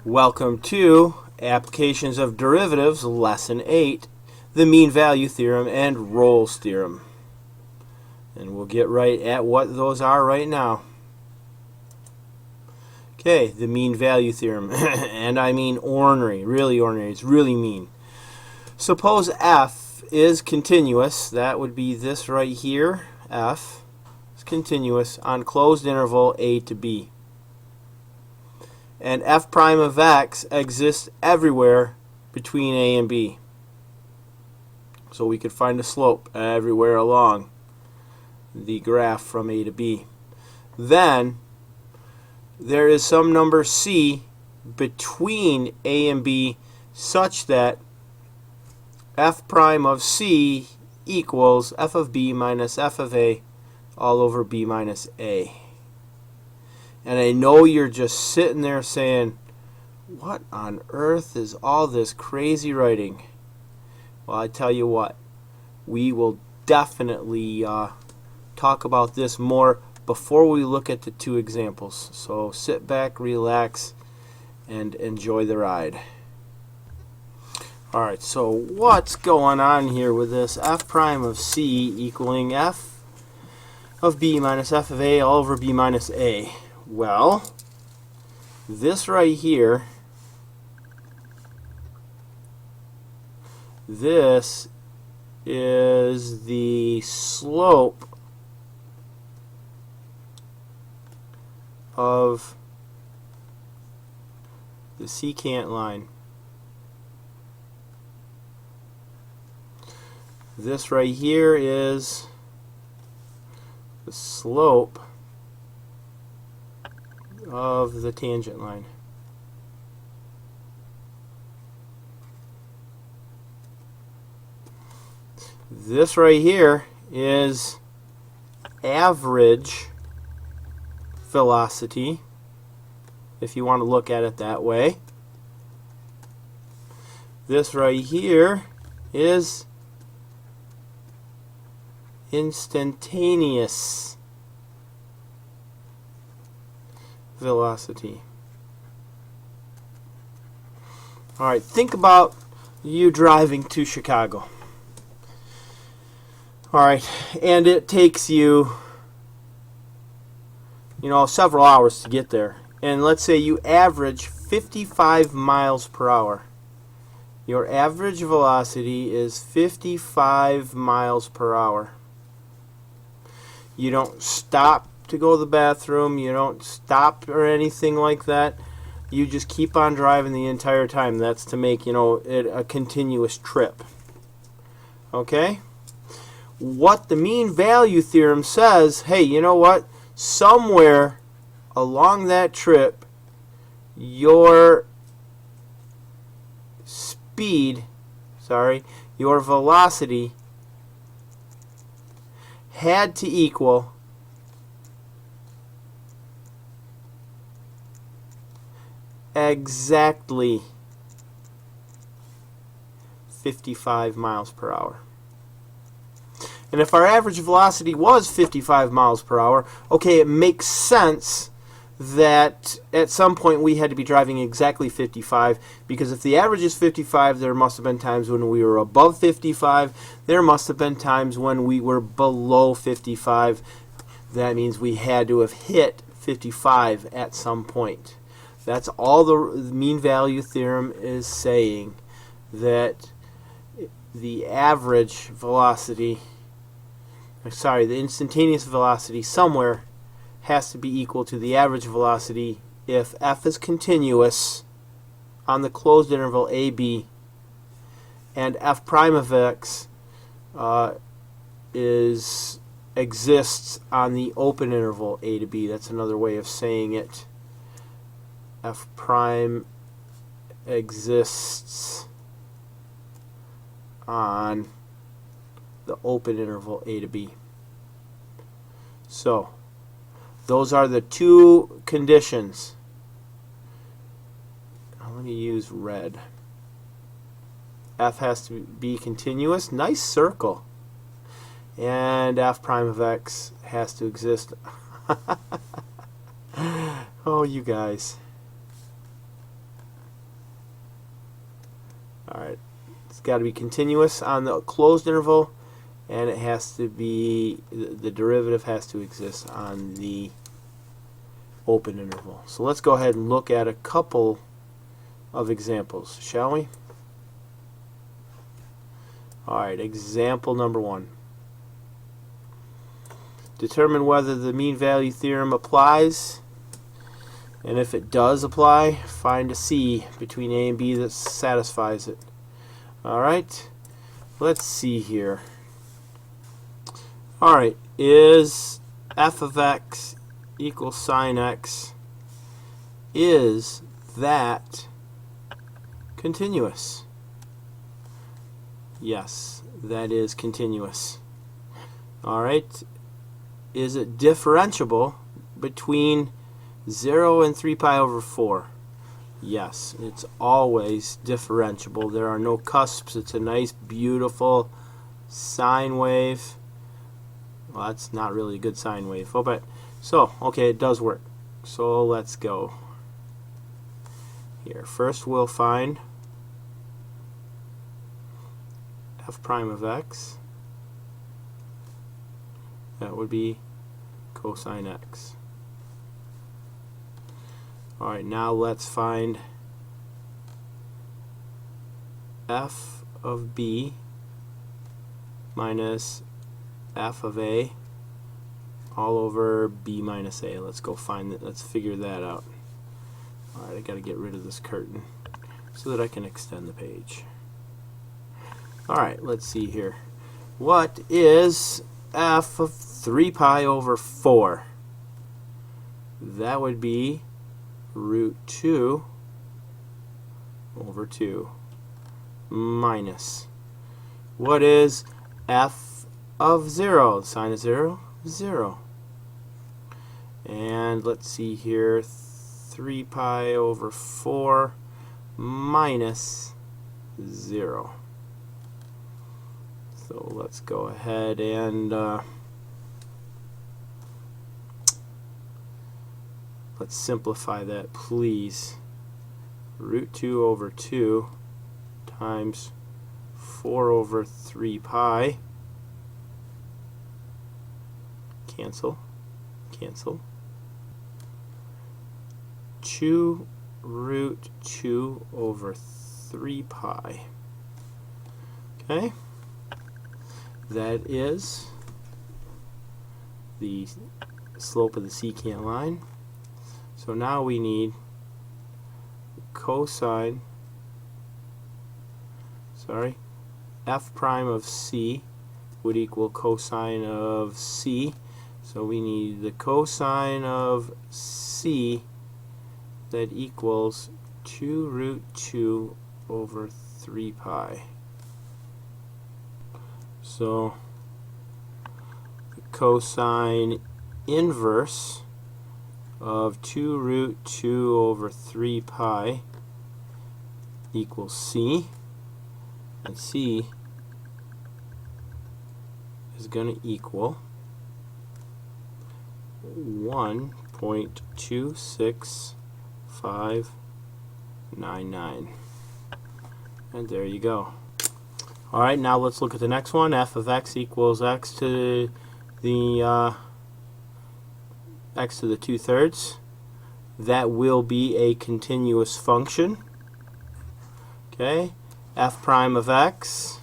Welcome to Applications of Derivatives, Lesson 8, the Mean Value Theorem and Rolle's Theorem. And we'll get right at what those are right now. Okay, the mean value theorem, and I mean ornery, really ornery, it's really mean. Suppose f is continuous, that would be this right here, f is continuous on closed interval a to b. And f prime of x exists everywhere between a and b. So we could find a slope everywhere along the graph from a to b. Then there is some number c between a and b such that f prime of c equals f of b minus f of a all over b minus a. And I know you're just sitting there saying, what on earth is all this crazy writing? Well, I tell you what, we will definitely talk about this more before we look at the two examples. So sit back, relax, and enjoy the ride. Alright, so what's going on here with this f prime of c equaling f of b minus f of a all over b minus a? Well, this right here, this is the slope of the secant line. This right here is the slope of the tangent line. This right here is average velocity, if you want to look at it that way. This right here is instantaneous velocity. Alright, think about you driving to Chicago. Alright, and it takes you, several hours to get there. And let's say you average 55 miles per hour. Your average velocity is 55 miles per hour. You don't stop to go to the bathroom, you don't stop or anything like that. You just keep on driving the entire time. That's to make, it a continuous trip. Okay? What the mean value theorem says, hey, you know what? Somewhere along that trip, your your velocity had to equal exactly 55 miles per hour. And if our average velocity was 55 miles per hour, okay, it makes sense that at some point we had to be driving exactly 55, because if the average is 55, there must have been times when we were above 55, there must have been times when we were below 55. That means we had to have hit 55 at some point. That's all the mean value theorem is saying, that the average velocity, the instantaneous velocity somewhere has to be equal to the average velocity if f is continuous on the closed interval ab and f prime of x exists on the open interval a to b. That's another way of saying it. F prime exists on the open interval a to b. So those are the two conditions. I'm going to use red. F has to be continuous. Nice circle. And f prime of x has to exist. Oh, you guys. Alright, it's got to be continuous on the closed interval, and it has to be, the derivative has to exist on the open interval. So let's go ahead and look at a couple of examples, shall we? Alright, example number 1. Determine whether the mean value theorem applies, and if it does apply, find a C between A and B that satisfies it. Alright, let's see here. Alright, is f of x equals sine x, is that continuous? Yes, that is continuous. Alright, is it differentiable between 0 and 3 pi over 4? Yes, it's always differentiable. There are no cusps. It's a nice, beautiful sine wave. Well, that's not really a good sine wave. Oh, but so, okay, it does work. So let's go here. First, we'll find f prime of x. That would be cosine x. Alright, now let's find f of b minus f of a all over b minus a. Let's go find it. Let's figure that out. Alright, I got to get rid of this curtain so that I can extend the page. Alright, let's see here. What is f of 3 pi over 4? That would be root 2 over 2 minus. What is f of 0? Sine of 0? 0. And let's see here. 3 pi over 4 minus 0. So let's go ahead and let's simplify that, please. Root 2 over 2 times 4 over 3 pi. Cancel. Cancel. 2 root 2 over 3 pi. Okay? That is the slope of the secant line. So now we need cosine, f prime of c would equal cosine of c. So we need the cosine of c that equals 2 root 2 over 3 pi. So the cosine inverse of 2 root 2 over 3 pi equals c, and c is going to equal 1.26599. And there you go. Alright, now let's look at the next one. F of x equals x to the 2/3. That will be a continuous function. Okay, f prime of x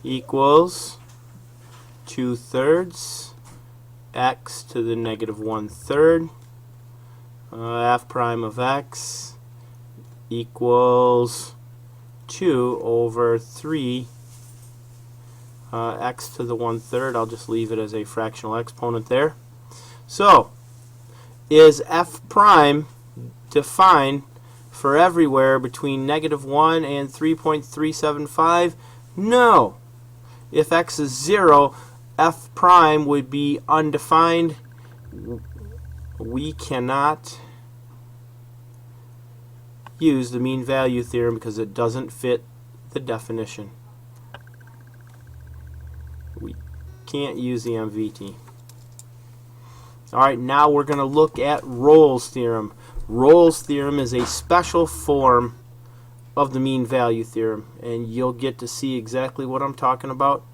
equals 2/3 x to the negative 1/3. F prime of x equals 2 over 3 x to the 1/3. I'll just leave it as a fractional exponent there. So, is f prime defined for everywhere between -1 and 3.375? No. If x is 0, f prime would be undefined. We cannot use the mean value theorem because it doesn't fit the definition. We can't use the MVT. Alright, now we're going to look at Rolle's theorem. Rolle's theorem is a special form of the mean value theorem, and you'll get to see exactly what I'm talking about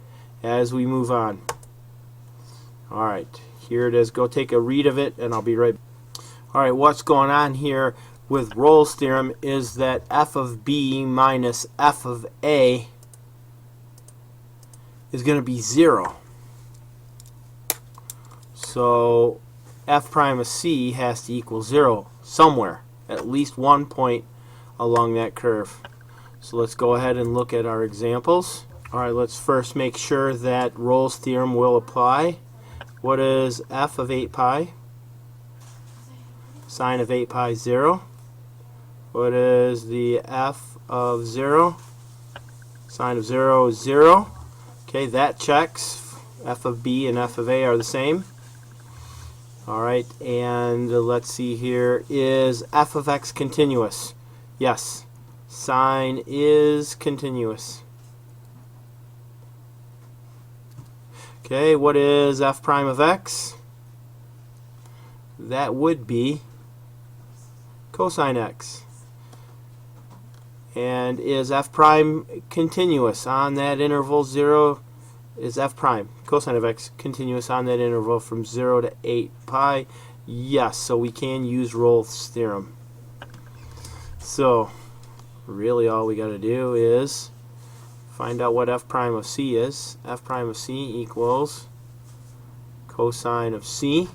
as we move on. Alright, here it is. Go take a read of it and I'll be right back. Alright, what's going on here with Rolle's theorem is that f of b minus f of a is going to be 0. So f prime of c has to equal 0 somewhere, at least one point along that curve. So let's go ahead and look at our examples. Alright, let's first make sure that Rolle's theorem will apply. What is f of 8 pi? Sine of 8 pi 0. What is the f of 0? Sine of 0 is 0. Okay, that checks. F of b and f of a are the same. Alright, and let's see here. Is f of x continuous? Yes. Sine is continuous. Okay, what is f prime of x? That would be cosine x. And is f prime continuous on that interval 0? Is f prime, cosine of x, continuous on that interval from 0 to 8 pi? Yes, so we can use Rolle's theorem. So, really all we got to do is find out what f prime of c is. F prime of c equals cosine of c.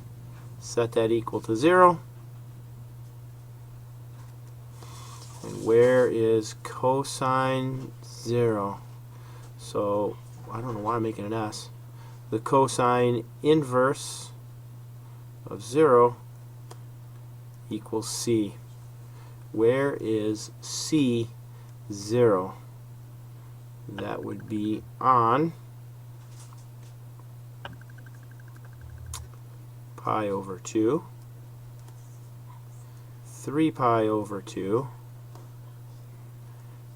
Set that equal to 0. And where is cosine 0? So, I don't know why I'm making an S. The cosine inverse of 0 equals c. Where is c 0? That would be on pi over 2, 3 pi over 2,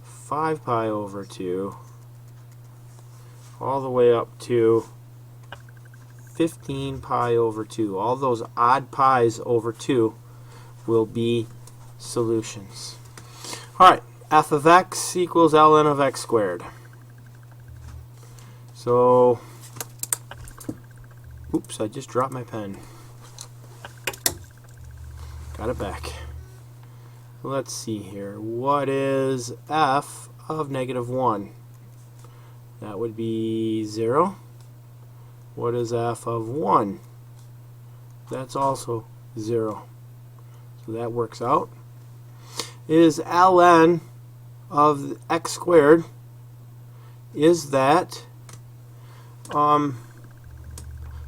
5 pi over 2, all the way up to 15 pi over 2. All those odd pi's over 2 will be solutions. Alright, f of x equals ln of x squared. So, oops, I just dropped my pen. Got it back. Let's see here. What is f of negative 1? That would be 0. What is f of 1? That's also 0. So that works out. Is ln of x squared, is that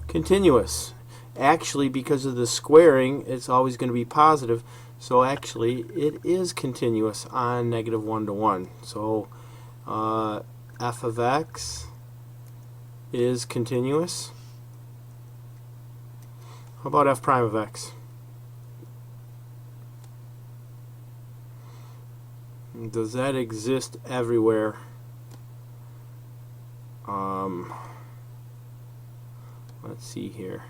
continuous? Actually, because of the squaring, it's always going to be positive. So actually, it is continuous on negative 1 to 1. So f of x is continuous. How about f prime of x? Does that exist everywhere? Let's see here.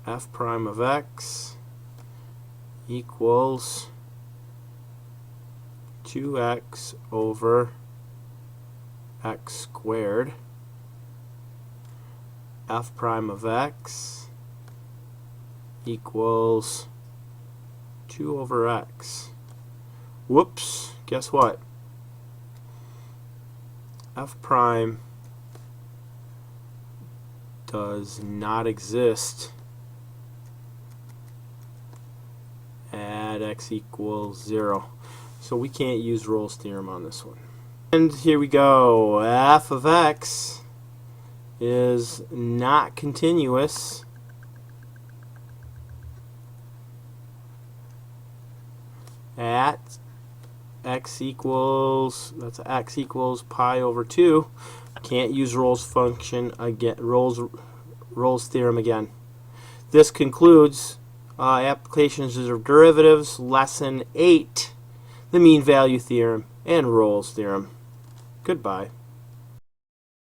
F prime of x equals 2x over x squared. F prime of x equals 2 over x. Whoops, guess what? F prime does not exist at x equals 0. So we can't use Rolle's theorem on this one. And here we go. F of x is not continuous at x equals, that's x equals pi over 2. Can't use Rolle's function again, Rolle's theorem again. This concludes applications of derivatives, lesson 8, the mean value theorem and Rolle's theorem. Goodbye.